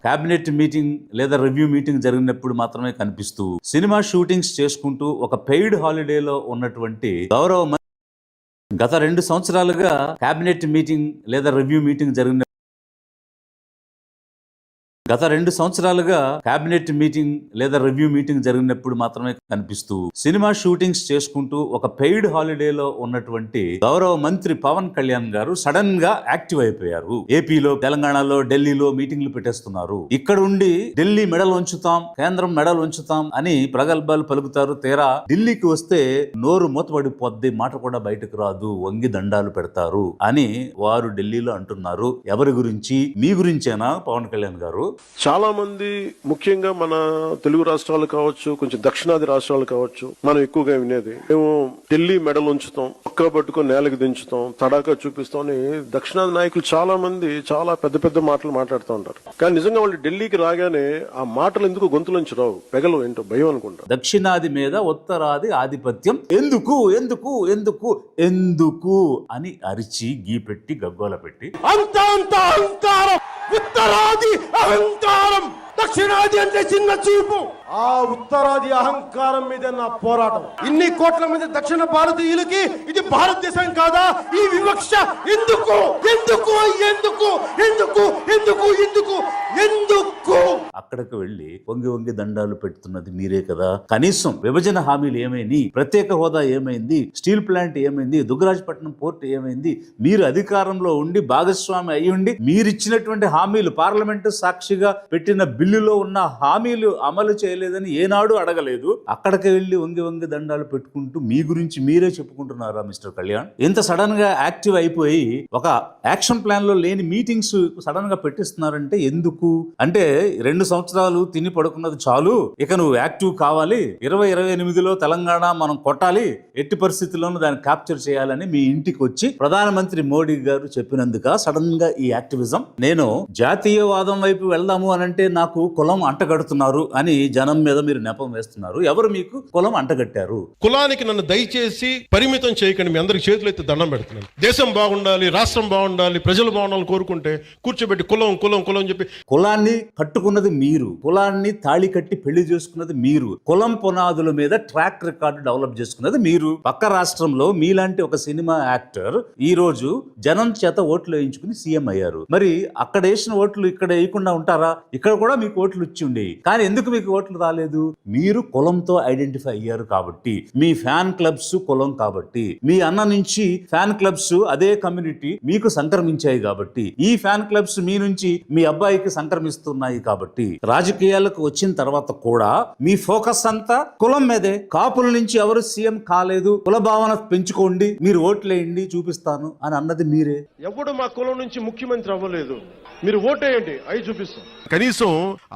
Cabinet meeting లేదా review meeting జరిగినప్పుడు మాత్రమే కనిపిస్తూ సినిమా షూటింగ్స్ చేసుకుంటూ ఒక పెయిడ్ హాలిడేలో ఉన్నటువంటి గత 2 సంవత్సరాలుగా కేబినెట్ మీటింగ్ లేదా రివ్యూ మీటింగ్ జరిగిన జరిగినప్పుడు మాత్రమే కనిపిస్తూ సినిమా షూటింగ్స్ చేసుకుంటూ ఒక పెయిడ్ హాలిడేలో ఉన్నటువంటి గౌరవ మంత్రి పవన్ కళ్యాణ్ గారు సడన్ గా యాక్టివ్ అయిపోయారు. ఏపీలో, తెలంగాణలో, ఢిల్లీలో మీటింగ్లు పెట్టేస్తున్నారు. ఇక్కడ ఉండి ఢిల్లీ మెడల్ ఉంచుతాం, కేంద్రం మెడల్ ఉంచుతాం అని ప్రగల్భాలు పలుకుతారు. తీరా ఢిల్లీకి వస్తే నోరు మూతపడిపోద్ది, మాట కూడా బయటకు రాదు, వంగి దండాలు పెడతారు అని వారు ఢిల్లీలో అంటున్నారు. ఎవరి గురించి? మీ గురించేనా పవన్ కళ్యాణ్ గారు? చాలా మంది, ముఖ్యంగా మన తెలుగు రాష్ట్రాలు కావచ్చు, కొంచెం దక్షిణాది రాష్ట్రాలు కావచ్చు, మనం ఎక్కువగా వినేది మేము ఢిల్లీ మెడల్ ఉంచుతాం, పక్క పట్టుకొని నేలకు దించుతాం, తడాకా చూపిస్తాం అని దక్షిణాది నాయకులు చాలా మంది చాలా పెద్ద పెద్ద మాటలు మాట్లాడుతూ ఉంటారు. కానీ నిజంగా వాళ్ళు ఢిల్లీకి రాగానే ఆ మాటలు ఎందుకు గొంతులోంచి రావు, పెగలు ఏంటో భయం అనుకుంటా. దక్షిణాది మీద ఉత్తరాది ఆధిపత్యం ఎందుకు ఎందుకు ఎందుకు ఎందుకు అని అరిచి గీపెట్టి గగ్గోల పెట్టి ఉత్తరాది అహంకారం, దక్షిణాది అంటే చిన్న చూపు. ఆ ఉత్తరాది అహంకారం మీద నా పోరాటం. ఇన్ని కోట్ల మంది దక్షిణ భారతీయులకి ఇది భారతదేశం కాదా? ఈ వివక్ష ఎందుకు ఎందుకు ఎందుకు ఎందుకు ఎందుకు ఎందుకు ఎందుకు? అక్కడికి వెళ్లి వంగి వంగి దండాలు పెడుతున్నది మీరే కదా. కనీసం విభజన హామీలు ఏమైంది? ప్రత్యేక హోదా ఏమైంది? స్టీల్ ప్లాంట్ ఏమైంది? దుగ్గరాజపట్నం పోర్ట్ ఏమైంది? మీరు అధికారంలో ఉండి భాగస్వామి అయి ఉండి మీరిచ్చినటువంటి హామీలు, పార్లమెంటు సాక్షిగా పెట్టిన బిల్లులో ఉన్న హామీలు అమలు చేయలేదని ఏనాడు అడగలేదు. అక్కడికి వెళ్లి వంగి వంగి దండాలు పెట్టుకుంటూ మీ గురించి మీరే చెప్పుకుంటున్నారా మిస్టర్ కళ్యాణ్? ఇంత సడన్ గా యాక్టివ్ అయిపోయి ఒక యాక్షన్ ప్లాన్ లో లేని మీటింగ్స్ సడన్ గా పెట్టిస్తున్నారంటే ఎందుకు? అంటే 2 సంవత్సరాలు తిని పడుకున్నది చాలు, ఇక నువ్వు యాక్టివ్ కావాలి, 2028లో తెలంగాణ మనం కొట్టాలి, ఎట్టి పరిస్థితుల్లోనూ దాన్ని క్యాప్చర్ చేయాలని మీ ఇంటికి వచ్చి ప్రధానమంత్రి మోడీ గారు చెప్పినందుక సడన్ గా ఈ యాక్టివిజం? నేను జాతీయవాదం వైపు వెళ్దాము అనంటే నాకు కులం అంటగడుతున్నారు అని జనం మీద మీరు నెపం వేస్తున్నారు. ఎవరు మీకు కులం అంటగట్టారు? కులానికి నన్ను దయచేసి పరిమితం చేయకండి. మీ అందరికి చేతులు ఎత్తి దండం పెడుతున్నాను. దేశం బాగుండాలి, రాష్ట్రం బాగుండాలి, ప్రజలు బాగుండాలని కోరుకుంటే కూర్చోబెట్టి కులం కులం కులం అని చెప్పి కులాన్ని కట్టుకున్నది మీరు, కులాన్ని తాళి కట్టి పెళ్లి చేసుకున్నది మీరు, కులం పునాదుల మీద ట్రాక్ రికార్డు డెవలప్ చేసుకున్నది మీరు. పక్క రాష్ట్రంలో మీలాంటి ఒక సినిమా యాక్టర్ ఈ రోజు జనం చేత ఓట్లు వేయించుకుని సీఎం అయ్యారు. మరి అక్కడ వేసిన ఓట్లు ఇక్కడ వేయకుండా ఉంటారా? ఇక్కడ కూడా మీకు ఓట్లు ఇచ్చి ఉండేవి. కానీ ఎందుకు మీకు ఓట్లు రాలేదు? మీరు కులంతో ఐడెంటిఫై అయ్యారు కాబట్టి, మీ ఫ్యాన్ క్లబ్స్ కులం కాబట్టి, మీ అన్న నుంచి ఫ్యాన్ క్లబ్స్ అదే కమ్యూనిటీ మీకు సంక్రమించాయి కాబట్టి, ఈ ఫ్యాన్ క్లబ్స్ మీ నుంచి మీ అబ్బాయికి సంక్రమిస్తున్నాయి కాబట్టి, రాజకీయాలకు వచ్చిన తర్వాత కూడా మీ ఫోకస్ అంతా కులం మీదే. కాపుల నుంచి ఎవరు సీఎం కాలేదు, కుల భావన పెంచుకోండి, మీరు ఓట్లేయండి చూపిస్తాను అని అన్నది మీరే. ఎవడు మా కులం నుంచి ముఖ్యమంత్రి అవ్వలేదు, మీరు ఓటేయండి అవి చూపిస్తాం. కనీసం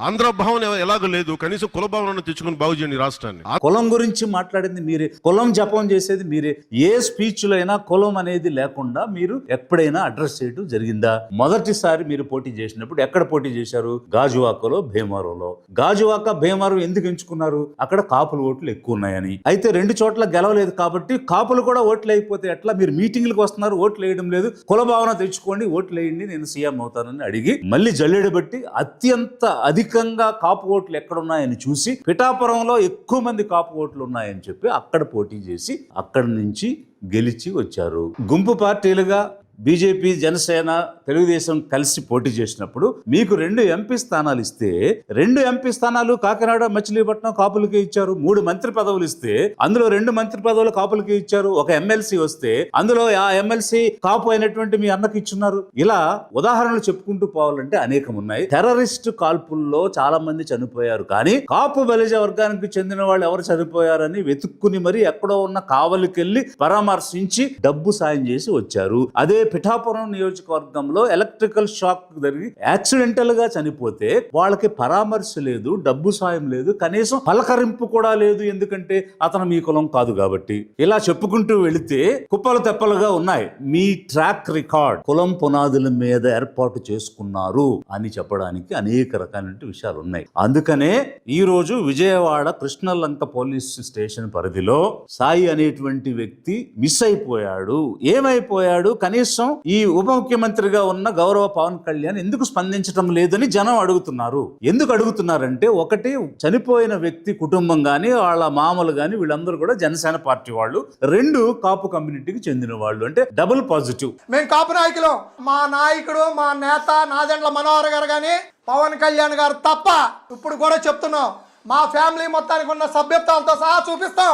ఆంధ్ర భావన ఎలాగో లేదు, కనీసం కుల భావనను తెచ్చుకుని బాగు చేయండి రాష్ట్రాన్ని. కులం గురించి మాట్లాడింది మీరే, కులం జపం చేసేది మీరే. ఏ స్పీచ్ లో అయినా కులం అనేది లేకుండా మీరు ఎప్పుడైనా అడ్రస్ చేయడం జరిగిందా? మొదటిసారి మీరు పోటీ చేసినప్పుడు ఎక్కడ పోటీ చేశారు? గాజువాకలో, భీమవరంలో. గాజువాక, భీమవరం ఎందుకు ఎంచుకున్నారు? అక్కడ కాపుల ఓట్లు ఎక్కువ ఉన్నాయని. అయితే 2 చోట్ల గెలవలేదు కాబట్టి కాపులు కూడా ఓట్లు అయిపోతే ఎట్లా? మీరు మీటింగ్లకు వస్తున్నారు, ఓట్లు వేయడం లేదు. కుల భావన తెచ్చుకోండి, ఓట్లు వేయండి, నేను సీఎం అవుతానని అడిగి మళ్ళీ జల్లెడ బట్టి అత్యంత అధికంగా కాపు ఓట్లు ఎక్కడున్నాయని చూసి పిఠాపురంలో ఎక్కువ మంది కాపు ఓట్లు ఉన్నాయని చెప్పి అక్కడ పోటీ చేసి అక్కడి నుంచి గెలిచి వచ్చారు. గుంపు పార్టీలుగా బీజేపీ, జనసేన, తెలుగుదేశం కలిసి పోటీ చేసినప్పుడు మీకు 2 ఎంపీ స్థానాలు ఇస్తే 2 ఎంపీ స్థానాలు కాకినాడ, మచిలీపట్నం కాపులకే ఇచ్చారు. 3 మంత్రి పదవులు ఇస్తే అందులో 2 మంత్రి పదవులు కాపులకే ఇచ్చారు. ఒక ఎమ్మెల్సీ వస్తే అందులో ఆ ఎమ్మెల్సీ కాపు అయినటువంటి మీ అన్నకి ఇచ్చున్నారు. ఇలా ఉదాహరణలు చెప్పుకుంటూ పోవాలంటే అనేకం ఉన్నాయి. టెర్రరిస్ట్ కాల్పుల్లో చాలా మంది చనిపోయారు, కానీ కాపు బలిజ వర్గానికి చెందిన వాళ్ళు ఎవరు చనిపోయారని వెతుక్కుని మరి ఎక్కడో ఉన్న కావలికెళ్లి పరామర్శించి డబ్బు సాయం చేసి వచ్చారు. అదే పిఠాపురం నియోజకవర్గంలో ఎలక్ట్రికల్ షాక్ జరిగి యాక్సిడెంటల్ గా చనిపోతే వాళ్ళకి పరామర్శ లేదు, డబ్బు సాయం లేదు, కనీసం పలకరింపు కూడా లేదు. ఎందుకంటే అతను మీ కులం కాదు కాబట్టి. ఇలా చెప్పుకుంటూ వెళితే కుప్పలు తెప్పలుగా ఉన్నాయి. మీ ట్రాక్ రికార్డ్ కులం పునాదుల మీద ఏర్పాటు చేసుకున్నారు అని చెప్పడానికి అనేక రకాల విషయాలు ఉన్నాయి. అందుకనే ఈ రోజు విజయవాడ కృష్ణలంక పోలీస్ స్టేషన్ పరిధిలో సాయి అనేటువంటి వ్యక్తి మిస్ అయిపోయాడు. ఏమైపోయాడు? కనీసం కనీసం ఈ ఉప ముఖ్యమంత్రిగా ఉన్న గౌరవ పవన్ కళ్యాణ్ ఎందుకు స్పందించడం లేదని జనం అడుగుతున్నారు. ఎందుకు అడుగుతున్నారంటే, ఒకటి చనిపోయిన వ్యక్తి కుటుంబం గాని వాళ్ళ మామలు గాని వీళ్ళందరూ కూడా జనసేన పార్టీ వాళ్ళు, రెండు కాపు కమ్యూనిటీకి చెందిన వాళ్ళు, అంటే డబుల్ పాజిటివ్. మేము కాపు నాయకులు, మా నాయకుడు మా నేత నాదెండ్ల మనోహర్ గారు కానీ పవన్ కళ్యాణ్ గారు తప్ప, ఇప్పుడు కూడా చెప్తున్నాం, మా ఫ్యామిలీ మొత్తానికి ఉన్న సభ్యత్వాలతో సహా చూపిస్తాం,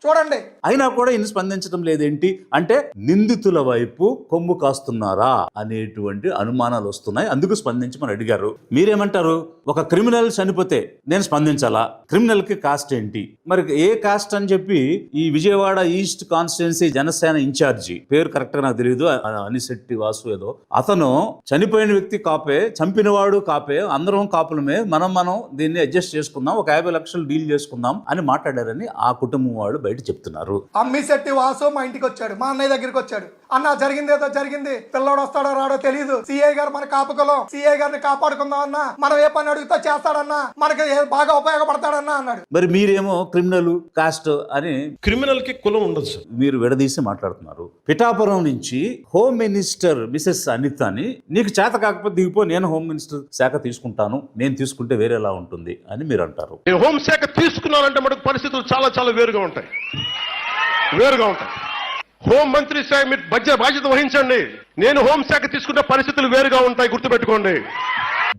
చూడండి. అయినా కూడా ఈయన స్పందించడం లేదేంటి అంటే, నిందితుల వైపు కొమ్ము కాస్తున్నారా అనేటువంటి అనుమానాలు వస్తున్నాయి. అందుకు స్పందించమని అడిగారు. మీరేమంటారు? ఒక క్రిమినల్ చనిపోతే నేను స్పందించాలా? క్రిమినల్ కి కాస్ట్ ఏంటి? మరి ఏ కాస్ట్ అని చెప్పి ఈ Vijayawada east constituency Janasena in charge, పేరు కరెక్ట్ గా నాకు తెలియదు, అనిశెట్టి వాసు ఏదో, అతను చనిపోయిన వ్యక్తి కాపే, చంపినవాడు కాపే, అందరం కాపులమే, మనం దీన్ని అడ్జస్ట్ చేసుకుందాం, ఒక 50 లక్షలు డీల్ చేసుకుందాం అని మాట్లాడారని ఆ కుటుంబం వాళ్ళు బయట చెప్తున్నారు. అమ్మిశెట్టి వాసు మా ఇంటికి వచ్చాడు, మా అన్నయ్య దగ్గరికి వచ్చాడు. అన్న జరిగింది ఏదో జరిగింది, పిల్లోడు వస్తాడో రాడో తెలియదు, సిఐ గారు మన కాపుకులం, సిఐ గారిని కాపాడుకుందాం అన్న, మనం ఏ పని అడిగితే చేస్తాడన్నా, మనకి బాగా ఉపయోగపడతాడన్నా అన్నాడు. మరి మీరేమో క్రిమినల్ కాస్ట్ అని, క్రిమినల్ కి కులం ఉండదు సార్, మీరు విడదీసి మాట్లాడుతున్నారు. పిఠాపురం నుంచి హోమ్ మినిస్టర్ మిసెస్ అనితని, నీకు చేత కాకపోతే దిగిపో, నేను హోమ్ మినిస్టర్ శాఖ తీసుకుంటాను, నేను తీసుకుంటే వేరేలా ఉంటుంది అని మీరు అంటారు. నేను హోంశాఖ తీసుకున్నానంటే మనకు పరిస్థితులు చాలా చాలా వేరుగా ఉంటాయి. హోం మంత్రి శాఖ మీరు బాధ్యత వహించండి, నేను హోంశాఖ తీసుకున్న పరిస్థితులు వేరుగా ఉంటాయి, గుర్తుపెట్టుకోండి.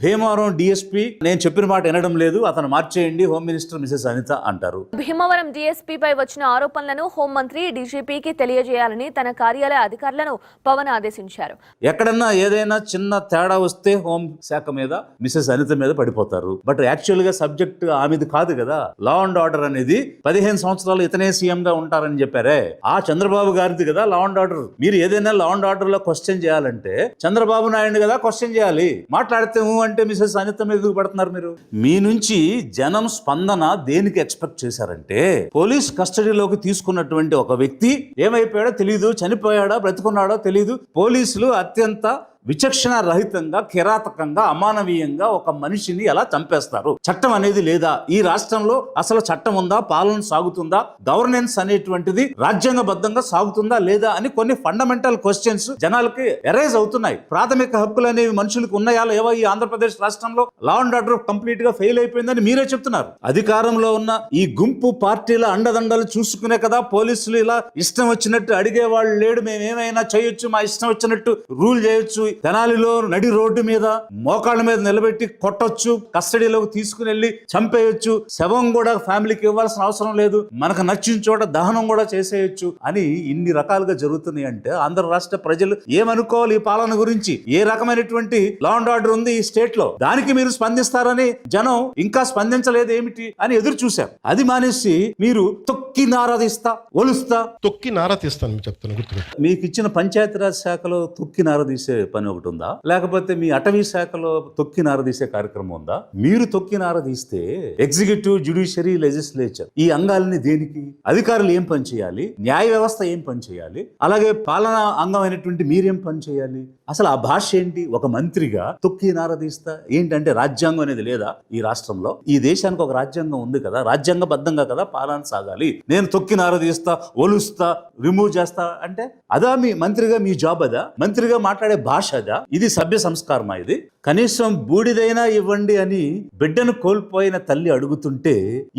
భీమవరం డిఎస్పీ నేను చెప్పిన మాట వినడం లేదు, అతను మార్చేయండి, హోమ్ మినిస్టర్ మిసెస్ అనిత అంటారు. భీమవరం డీఎస్పీపై వచ్చిన ఆరోపణలను హోంమంత్రి డీజీపీకి తెలియజేయాలని తన కార్యాలయ అధికారులను పవన్ ఆదేశించారు. ఎక్కడన్నా ఏదైనా చిన్న తేడా వస్తే హోం శాఖ మీద మిసెస్ అనిత మీద పడిపోతారు. బట్ యాక్చువల్ గా సబ్జెక్ట్ ఆమెది కాదు కదా. లా అండ్ ఆర్డర్ అనేది 15 సంవత్సరాలు ఇతనే సీఎం గా ఉంటారని చెప్పారే, ఆ చంద్రబాబు గారిది కదా లా అండ్ ఆర్డర్. మీరు ఏదైనా లా అండ్ ఆర్డర్ లో క్వశ్చన్ చేయాలంటే చంద్రబాబు నాయుడు కదా క్వశ్చన్ చేయాలి. మాట్లాడితే అంటే మిసెస్ అనిత మీద పడుతున్నారు మీరు. మీ నుంచి జనం స్పందన దేనికి ఎక్స్పెక్ట్ చేశారంటే, పోలీస్ కస్టడీలోకి తీసుకున్నటువంటి ఒక వ్యక్తి ఏమైపోయాడో తెలియదు, చనిపోయాడో బ్రతుకున్నాడో తెలియదు, పోలీసులు అత్యంత విచక్షణ రహితంగా, కిరాతకంగా, అమానవీయంగా ఒక మనిషిని ఎలా చంపేస్తారు? చట్టం అనేది లేదా ఈ రాష్ట్రంలో? అసలు చట్టం ఉందా? పాలన సాగుతుందా? గవర్నెన్స్ అనేటువంటిది రాజ్యాంగబద్ధంగా సాగుతుందా లేదా అని కొన్ని ఫండమెంటల్ క్వశ్చన్స్ జనాలకి ఎరైజ్ అవుతున్నాయి. ప్రాథమిక హక్కులు అనేవి మనుషులకు ఉన్నాయా లేవా? ఈ ఆంధ్రప్రదేశ్ రాష్ట్రంలో లా అండ్ ఆర్డర్ కంప్లీట్ గా ఫెయిల్ అయిపోయిందని మీరే చెప్తున్నారు. అధికారంలో ఉన్న ఈ గుంపు పార్టీల అండదండలు చూసుకునే కదా పోలీసులు ఇలా ఇష్టం వచ్చినట్టు అడిగేవాళ్ళు లేడు, మేమేమైనా చేయొచ్చు, మా ఇష్టం వచ్చినట్టు రూల్ చేయొచ్చు, తెనాలిలో నడి రోడ్డు మీద మోకాళ్ళ మీద నిలబెట్టి కొట్టొచ్చు, కస్టడీలోకి తీసుకుని వెళ్ళి చంపేయొచ్చు, శవం కూడా ఫ్యామిలీకి ఇవ్వాల్సిన అవసరం లేదు, మనకు నచ్చిన చోట దహనం కూడా చేసేయచ్చు అని ఇన్ని రకాలుగా జరుగుతున్నాయి అంటే ఆంధ్ర రాష్ట్ర ప్రజలు ఏమనుకోవాలి ఈ పాలన గురించి? ఏ రకమైనటువంటి లా అండ్ ఆర్డర్ ఉంది ఈ స్టేట్ లో? దానికి మీరు స్పందిస్తారని జనం ఇంకా స్పందించలేదు ఏమిటి అని ఎదురు చూశారు. అది మానేసి మీరు తొక్కి నారదీస్తా, ఒలుస్తా, తొక్కి నారా తీస్తాను మీకు చెప్తాను, గుర్తుపెట్టు. మీకు ఇచ్చిన పంచాయతీరాజ్ శాఖలో తొక్కి నారదీసే పని ఒకటి ఉందా? లేకపోతే మీ అటవీ శాఖలో తొక్కి నారదీసే కార్యక్రమం ఉందా? మీరు తొక్కి నారదీస్తే ఎగ్జిక్యూటివ్, జ్యుడిషియరీ, లెజిస్లేచర్ ఈ అంగాలని దేనికి? అధికారులు ఏం పని చేయాలి? న్యాయ వ్యవస్థ ఏం పని చేయాలి? అలాగే పాలనా అంగం అయినటువంటి మీరేం పని చేయాలి? అసలు ఆ భాష ఏంటి? ఒక మంత్రిగా తొక్కి నారదీస్తా ఏంటంటే రాజ్యాంగం అనేది లేదా ఈ రాష్ట్రంలో? ఈ దేశానికి ఒక రాజ్యాంగం ఉంది కదా, రాజ్యాంగబద్ధంగా కదా పాలన సాగాలి. నేను తొక్కి నారదీస్తా, ఒలుస్తా, రిమూవ్ చేస్తా అంటే అదా మీ మంత్రిగా మీ జాబ్? అదా మంత్రిగా మాట్లాడే భాష? అదా? ఇది సభ్య సంస్కారమా? ఇది కనీసం బూడిదైనా ఇవ్వండి అని బిడ్డను కోల్పోయిన తల్లి అడుగుతుంటే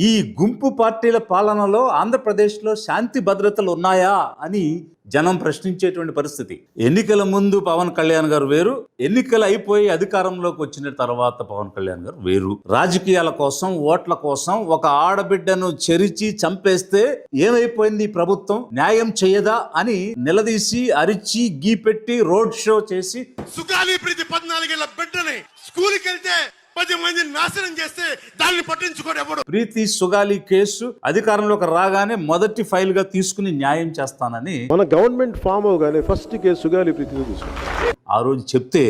ఈ గుంపు పార్టీల పాలనలో ఆంధ్రప్రదేశ్ లో శాంతి భద్రతలు ఉన్నాయా అని జనం ప్రశ్నించేటువంటి పరిస్థితి. ఎన్నికల ముందు పవన్ కళ్యాణ్ గారు వేరు, ఎన్నికలు అయిపోయి అధికారంలోకి వచ్చిన తర్వాత పవన్ కళ్యాణ్ గారు వేరు. రాజకీయాల కోసం, ఓట్ల కోసం ఒక ఆడబిడ్డను చెరిచి చంపేస్తే ఏమైపోయింది ఈ ప్రభుత్వం? న్యాయం చేయదా అని నిలదీసి, అరిచి, గీపెట్టి, రోడ్ షో చేసి సుగాలి ప్రీతి 14 ఏళ్ల బిడ్డని స్కూల్కి వెళ్తే 10 మందిని నాశనం చేస్తే దాన్ని పట్టించుకోడు ఎవడు. ప్రీతి సుగాలి కేసు అధికారంలోకి రాగానే మొదటి ఫైల్ గా తీసుకుని న్యాయం చేస్తానని మన గవర్నమెంట్ ఫామ్ అవగానే ఫస్ట్ కేసు సుగాలి ప్రీతితో తీసుకుంటాం. ఆ రోజు చెప్తే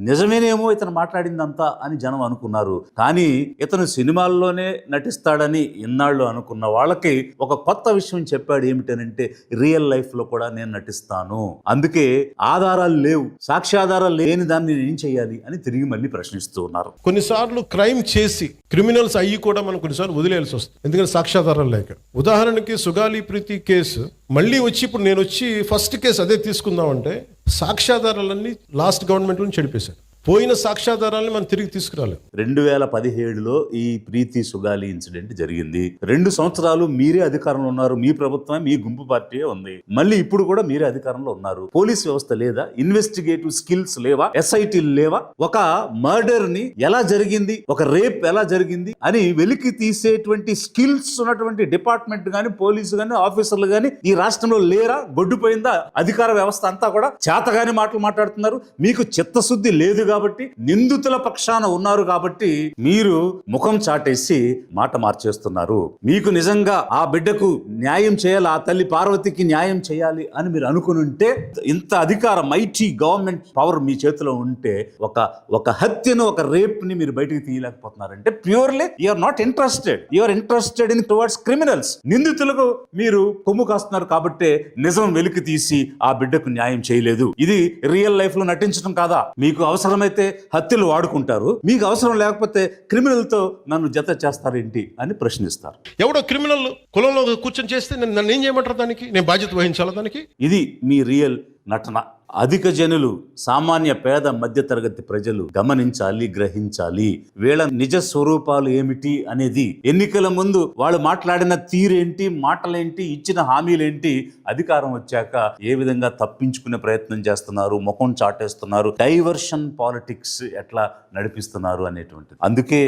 నిజమేనేమో ఇతను మాట్లాడిందంతా అని జనం అనుకున్నారు. కానీ ఇతను సినిమాల్లోనే నటిస్తాడని ఇన్నాళ్ళు అనుకున్న వాళ్ళకి ఒక కొత్త విషయం చెప్పాడు. ఏమిటనంటే రియల్ లైఫ్ లో కూడా నేను నటిస్తాను, అందుకే ఆధారాలు లేవు, సాక్ష్యాధారాలు లేని దాన్ని నేను ఏం చేయాలి అని తిరిగి మళ్ళీ ప్రశ్నిస్తూ ఉన్నారు. కొన్నిసార్లు క్రైమ్ చేసి క్రిమినల్స్ అయ్యి కూడా మనం కొన్నిసార్లు వదిలేయాల్సి వస్తుంది, ఎందుకంటే సాక్ష్యాధారాలు లేక. ఉదాహరణకి సుగాలి ప్రీతి కేసు మళ్ళీ వచ్చి ఇప్పుడు నేను వచ్చి ఫస్ట్ కేసు అదే తీసుకుందామంటే సాక్ష్యాధారాలన్నీ లాస్ట్ గవర్నమెంట్లో చెడిపేశారు. పోయిన సాక్ష్యాధారాలని మనం తిరిగి తీసుకురాలేదు. 2017లో ఈ ప్రీతి సుగాలి ఇన్సిడెంట్ జరిగింది. 2 సంవత్సరాలు మీరే అధికారంలో ఉన్నారు. మీ ప్రభుత్వమే, మీ గుంపు పార్టీ ఉంది. మళ్ళీ ఇప్పుడు కూడా మీరే అధికారంలో ఉన్నారు. పోలీస్ వ్యవస్థ లేదా? ఇన్వెస్టిగేటివ్ స్కిల్స్ లేవా? ఎస్ఐటీలు లేవా? ఒక మర్డర్ ని ఎలా జరిగింది, ఒక రేప్ ఎలా జరిగింది అని వెలికి తీసేటువంటి స్కిల్స్ ఉన్నటువంటి డిపార్ట్మెంట్ గాని, పోలీసు గాని, ఆఫీసర్లు గాని ఈ రాష్ట్రంలో లేరా? గొడ్డుపోయిందా అధికార వ్యవస్థ అంతా కూడా? చేతగాని మాటలు మాట్లాడుతున్నారు. మీకు చిత్తశుద్ధి లేదు కాబట్టి, నిందితుల పక్షాన ఉన్నారు కాబట్టి మీరు ముఖం చాటేసి మాట మార్చేస్తున్నారు. మీకు నిజంగా ఆ బిడ్డకు న్యాయం చేయాలి, ఆ తల్లి పార్వతికి న్యాయం చేయాలి అని మీరు అనుకుని ఉంటే, ఇంత అధికార మైటీ గవర్నమెంట్ పవర్ మీ చేతిలో ఉంటే ఒక హత్యను, ఒక రేప్ ని మీరు బయటకు తీయలేకపోతున్నారంటే purely you're not interested. You're interested in towards criminals. నిందితులకు మీరు కొమ్ము కాస్తున్నారు కాబట్టి నిజం వెలికి తీసి ఆ బిడ్డకు న్యాయం చేయలేదు. ఇది రియల్ లైఫ్ లో నటించడం కాదా? మీకు అవసరమైతే హత్యలు వాడుకుంటారు, మీకు అవసరం లేకపోతే క్రిమినల్ తో నన్ను జత చేస్తారేంటి అని ప్రశ్నిస్తారు. ఎవడో క్రిమినల్ కులంలో కూర్చొని చేస్తే నన్ను ఏం చేయమంటారు? దానికి నేను బాధ్యత వహించాలా? దానికి ఇది మీ రియల్ నటన. అధిక జనులు, సామాన్య పేద మధ్య తరగతి ప్రజలు గమనించాలి, గ్రహించాలి వీళ్ళ నిజ స్వరూపాలు ఏమిటి అనేది. ఎన్నికల ముందు వాళ్ళు మాట్లాడిన తీరేంటి, మాటలేంటి, ఇచ్చిన హామీలేంటి, అధికారం వచ్చాక ఏ విధంగా తప్పించుకునే ప్రయత్నం చేస్తున్నారు, ముఖం చాటేస్తున్నారు, డైవర్షన్ పాలిటిక్స్ ఎట్లా నడిపిస్తున్నారు అనేటువంటిది. అందుకే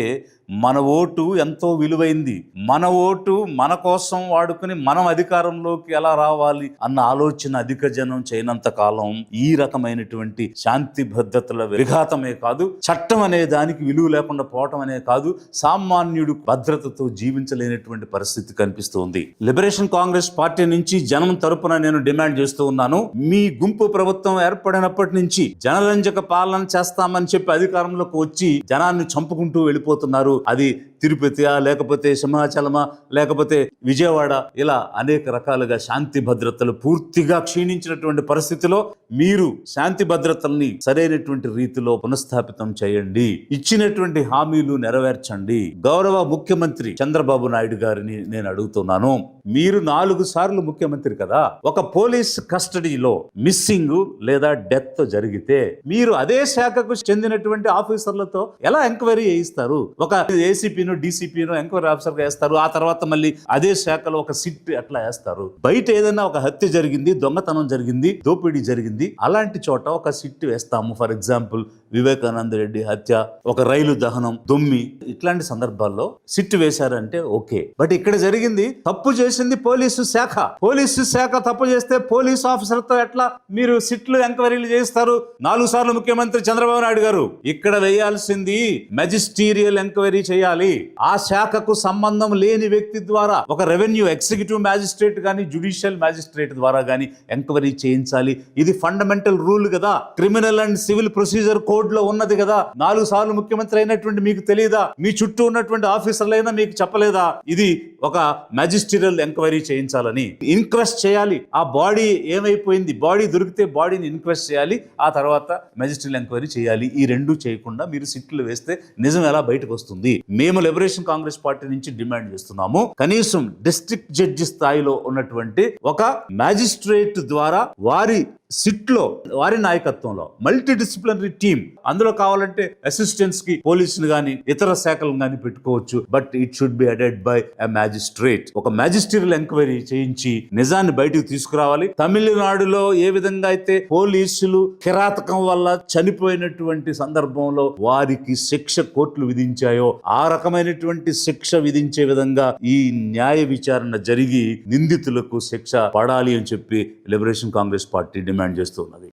మన ఓటు ఎంతో విలువైంది. మన ఓటు మన కోసం వాడుకుని మనం అధికారంలోకి ఎలా రావాలి అన్న ఆలోచన అధిక జనం చేయనంత కాలం ఈ రకమైనటువంటి శాంతి భద్రతల విఘాతమే కాదు, చట్టం అనే దానికి విలువ లేకుండా పోవటం అనే కాదు, సామాన్యుడు భద్రతతో జీవించలేనటువంటి పరిస్థితి కనిపిస్తుంది. లిబరేషన్ కాంగ్రెస్ పార్టీ నుంచి జనం తరపున నేను డిమాండ్ చేస్తూ ఉన్నాను. మీ గుంపు ప్రభుత్వం ఏర్పడినప్పటి నుంచి జనరంజక పాలన చేస్తామని చెప్పి అధికారంలోకి వచ్చి జనాన్ని చంపుకుంటూ వెళ్ళిపోతున్నారు. అది తిరుపతియా, లేకపోతే సింహాచలమా, లేకపోతే విజయవాడ, ఇలా అనేక రకాలుగా శాంతి భద్రతలు పూర్తిగా క్షీణించినటువంటి పరిస్థితిలో మీరు శాంతి భద్రతల్ని సరైనటువంటి రీతిలో పునఃస్థాపితం చేయండి. ఇచ్చినటువంటి హామీలు నెరవేర్చండి. గౌరవ ముఖ్యమంత్రి చంద్రబాబు నాయుడు గారిని నేను అడుగుతున్నాను, మీరు 4 సార్లు ముఖ్యమంత్రి కదా, ఒక పోలీస్ కస్టడీలో మిస్సింగ్ లేదా డెత్ జరిగితే మీరు అదే శాఖకు చెందినటువంటి ఆఫీసర్లతో ఎలా ఎంక్వైరీ చేయిస్తారు? ఒక ఏసీపీను, డీసీపీను ఎంక్వైరీ ఆఫీసర్ గా వేస్తారు. ఆ తర్వాత మళ్ళీ అదే శాఖలో ఒక సిట్ ఎట్లా వేస్తారు? బయట ఏదైనా ఒక హత్య జరిగింది, దొంగతనం జరిగింది, దోపిడీ జరిగింది, అలాంటి చోట ఒక సిట్ వేస్తాము. ఫర్ ఎగ్జాంపుల్ వివేకానంద రెడ్డి హత్య, ఒక రైలు దహనం, దొమ్మి, ఇట్లాంటి సందర్భాల్లో సిట్ వేశారంటే ఓకే. బట్ ఇక్కడ జరిగింది, తప్పు చేసింది పోలీసు శాఖ. పోలీసు శాఖ తప్పు చేస్తే పోలీస్ ఆఫీసర్ తో ఎట్లా మీరు సిట్లు ఎంక్వైరీలు చేస్తారు? 4 సార్లు ముఖ్యమంత్రి చంద్రబాబు నాయుడు గారు ఇక్కడ వేయాల్సింది మెజిస్టీరియల్ ఎంక్వైరీ చేయాలి. ఆ శాఖకు సంబంధం లేని వ్యక్తి ద్వారా ఒక రెవెన్యూ ఎగ్జిక్యూటివ్ మ్యాజిస్ట్రేట్ గాని, జ్యుడిషియల్ మ్యాజిస్ట్రేట్ ద్వారా గాని ఎంక్వైరీ చేయించాలి. ఇది ఫండమెంటల్ రూల్ కదా, criminal and civil procedure code లో ఉన్నది కదా. 4 సార్లు ముఖ్యమంత్రి అయినటువంటి మీకు తెలియదా? మీ చుట్టూ ఉన్నటువంటి ఆఫీసర్లైనా మీకు చెప్పలేదా ఇది ఒక మ్యాజిస్టీరియల్ ఎంక్వైరీ చేయించాలని? ఇన్క్వెస్ట్ చేయాలి. ఆ బాడీ ఏమైపోయింది, బాడీ దొరికితే బాడీని ఇన్క్వెస్ట్ చేయాలి, ఆ తర్వాత మెజిస్ట్రియల్ ఎంక్వైరీ చేయాలి. ఈ 2 చేయకుండా మీరు సిట్లు వేస్తే నిజం ఎలా బయటకు వస్తుంది? మేము లిబరేషన్ కాంగ్రెస్ పార్టీ నుంచి డిమాండ్ చేస్తున్నాము, కనీసం డిస్ట్రిక్ట్ జడ్జి స్థాయిలో ఉన్నటువంటి ఒక మ్యాజిస్ట్రేట్ ద్వారా వారి సిట్లో, వారి నాయకత్వంలో మల్టీ డిసిప్లినరీ టీమ్, అందులో కావాలంటే అసిస్టెంట్స్ కి పోలీసులు గాని ఇతర శాఖలు గాని పెట్టుకోవచ్చు. But it should be headed by a magistrate. ఒక మ్యాజిస్ట్రియల్ ఎంక్వైరీ చేయించి నిజాన్ని బయటకు తీసుకురావాలి. తమిళనాడులో ఏ విధంగా అయితే పోలీసులు కిరాతకం వల్ల చనిపోయినటువంటి సందర్భంలో వారికి శిక్ష కోర్టులు విధించాయో ఆ రకమైనటువంటి శిక్ష విధించే విధంగా ఈ న్యాయ విచారణ జరిగి నిందితులకు శిక్ష పడాలి అని చెప్పి లిబరేషన్ కాంగ్రెస్ పార్టీ డిమాండ్ చేస్తున్నది.